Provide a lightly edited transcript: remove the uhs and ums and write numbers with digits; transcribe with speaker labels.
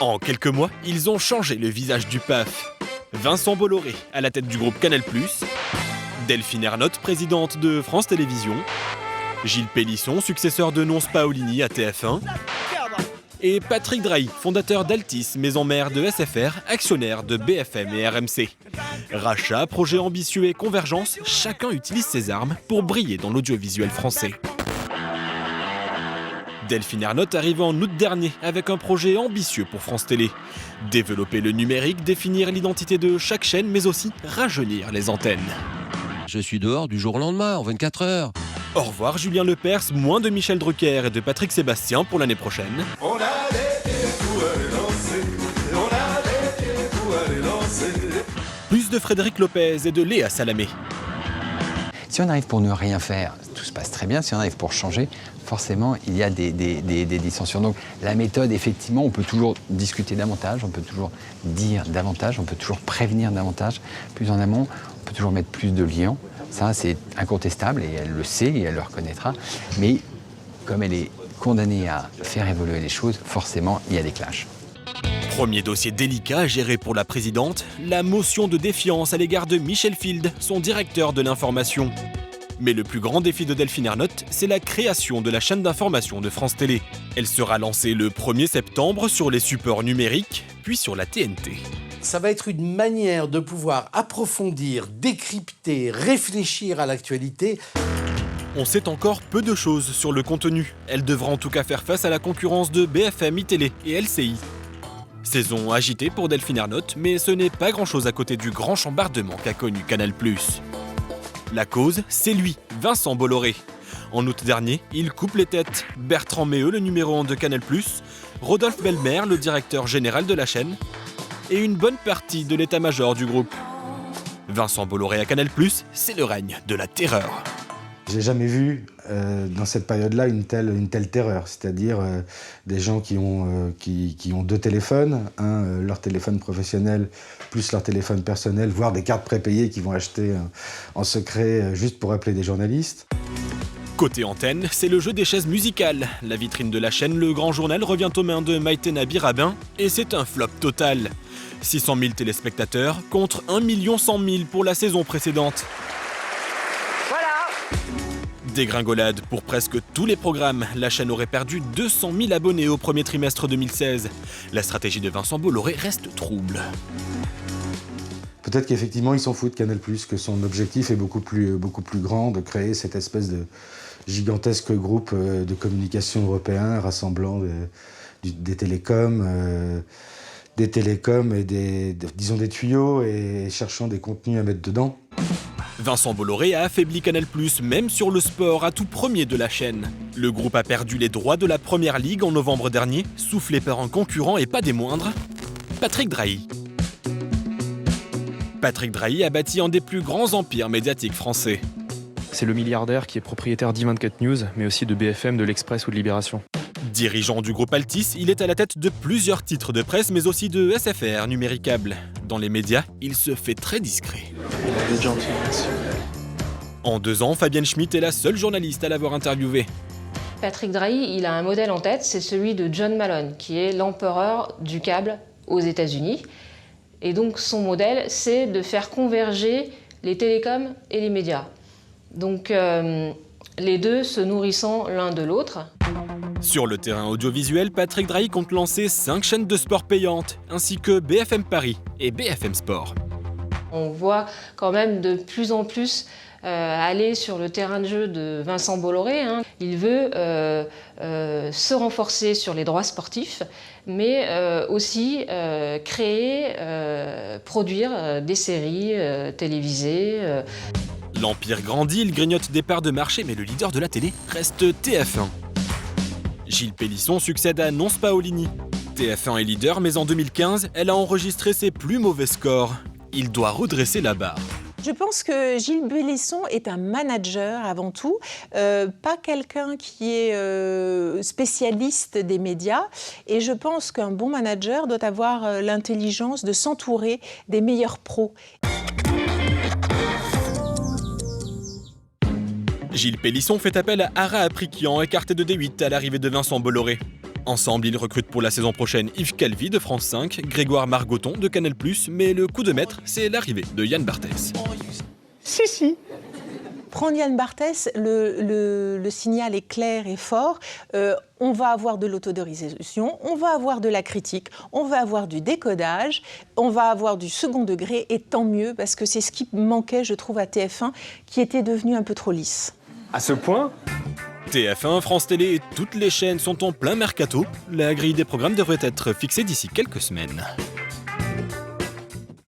Speaker 1: En quelques mois, ils ont changé le visage du PAF. Vincent Bolloré à la tête du groupe Canal+, Delphine Ernotte, présidente de France Télévisions, Gilles Pélisson, successeur de Nonce Paolini à TF1, et Patrick Drahi, fondateur d'Altis, maison mère de SFR, actionnaire de BFM et RMC. Rachat, projet ambitieux et convergence, chacun utilise ses armes pour briller dans l'audiovisuel français. Delphine Ernotte arrive en août dernier avec un projet ambitieux pour France Télé. Développer le numérique, définir l'identité de chaque chaîne, mais aussi rajeunir les antennes.
Speaker 2: Je suis dehors du jour au lendemain, en 24 heures.
Speaker 1: Au revoir Julien Lepers, moins de Michel Drucker et de Patrick Sébastien pour l'année prochaine.
Speaker 3: On a des pieds pour aller lancer, on a des pieds pour aller lancer.
Speaker 1: Plus de Frédéric Lopez et de Léa Salamé.
Speaker 4: Si on arrive pour ne rien faire, tout se passe très bien. Si on arrive pour changer, forcément, il y a des dissensions. Donc la méthode, effectivement, on peut toujours discuter davantage, on peut toujours dire davantage, on peut toujours prévenir davantage. Plus en amont, on peut toujours mettre plus de liens. Ça, c'est incontestable et elle le sait et elle le reconnaîtra. Mais comme elle est condamnée à faire évoluer les choses, forcément, il y a des clashs.
Speaker 1: Premier dossier délicat géré pour la présidente, la motion de défiance à l'égard de Michel Field, son directeur de l'information. Mais le plus grand défi de Delphine Ernotte, c'est la création de la chaîne d'information de France Télé. Elle sera lancée le 1er septembre sur les supports numériques, puis sur la TNT.
Speaker 5: Ça va être une manière de pouvoir approfondir, décrypter, réfléchir à l'actualité.
Speaker 1: On sait encore peu de choses sur le contenu. Elle devra en tout cas faire face à la concurrence de BFM iTélé et LCI. Saison agitée pour Delphine Ernotte, mais ce n'est pas grand-chose à côté du grand chambardement qu'a connu Canal+. La cause, c'est lui, Vincent Bolloré. En août dernier, il coupe les têtes. Bertrand Méheux, le numéro 1 de Canal+, Rodolphe Belmer, le directeur général de la chaîne, et une bonne partie de l'état-major du groupe. Vincent Bolloré à Canal+, c'est le règne de la terreur.
Speaker 6: J'ai jamais vu dans cette période-là une telle terreur, c'est-à-dire des gens qui ont deux téléphones, leur téléphone professionnel plus leur téléphone personnel, voire des cartes prépayées qu'ils vont acheter en secret juste pour appeler des journalistes.
Speaker 1: Côté antenne, c'est le jeu des chaises musicales. La vitrine de la chaîne Le Grand Journal revient aux mains de Maïté Nabi-Rabin et c'est un flop total. 600 000 téléspectateurs contre 1 100 000 pour la saison précédente. Dégringolade pour presque tous les programmes. La chaîne aurait perdu 200 000 abonnés au premier trimestre 2016. La stratégie de Vincent Bolloré reste trouble.
Speaker 6: Peut-être qu'effectivement, il s'en fout de Canal+, que son objectif est beaucoup plus grand, de créer cette espèce de gigantesque groupe de communication européen rassemblant des télécoms et disons des tuyaux et cherchant des contenus à mettre dedans.
Speaker 1: Vincent Bolloré a affaibli Canal+, même sur le sport à tout premier de la chaîne. Le groupe a perdu les droits de la Première Ligue en novembre dernier, soufflé par un concurrent et pas des moindres, Patrick Drahi. Patrick Drahi a bâti un des plus grands empires médiatiques français.
Speaker 7: C'est le milliardaire qui est propriétaire d'I24 News, mais aussi de BFM, de l'Express ou de Libération.
Speaker 1: Dirigeant du groupe Altis, il est à la tête de plusieurs titres de presse, mais aussi de SFR, Numéricable. Dans les médias, il se fait très discret.
Speaker 7: Vous êtes gentil, merci.
Speaker 1: En 2 ans, Fabienne Schmitt est la seule journaliste à l'avoir interviewé.
Speaker 8: Patrick Drahi, il a un modèle en tête, c'est celui de John Malone, qui est l'empereur du câble aux États-Unis. Et donc son modèle, c'est de faire converger les télécoms et les médias. Donc les deux se nourrissant l'un de l'autre.
Speaker 1: Sur le terrain audiovisuel, Patrick Drahi compte lancer 5 chaînes de sport payantes, ainsi que BFM Paris et BFM Sport.
Speaker 8: On voit quand même de plus en plus aller sur le terrain de jeu de Vincent Bolloré. Il veut se renforcer sur les droits sportifs, mais aussi créer, produire des séries télévisées.
Speaker 1: L'empire grandit, il grignote des parts de marché, mais le leader de la télé reste TF1. Gilles Pélisson succède à Nonce Paolini. TF1 est leader, mais en 2015, elle a enregistré ses plus mauvais scores. Il doit redresser la barre.
Speaker 9: Je pense que Gilles Pélisson est un manager avant tout, pas quelqu'un qui est spécialiste des médias. Et je pense qu'un bon manager doit avoir l'intelligence de s'entourer des meilleurs pros.
Speaker 1: Gilles Pélisson fait appel à Ara Aprikian, écarté de D8 à l'arrivée de Vincent Bolloré. Ensemble, ils recrutent pour la saison prochaine Yves Calvi de France 5, Grégoire Margoton de Canal+, mais le coup de maître, c'est l'arrivée de Yann Barthès.
Speaker 9: Si. Prendre Yann Barthès, le signal est clair et fort. On va avoir de l'autodorisation, on va avoir de la critique, on va avoir du décodage, on va avoir du second degré, et tant mieux, parce que c'est ce qui manquait, je trouve, à TF1, qui était devenu un peu trop lisse.
Speaker 7: À ce point ?
Speaker 1: TF1, France Télé et toutes les chaînes sont en plein mercato. La grille des programmes devrait être fixée d'ici quelques semaines.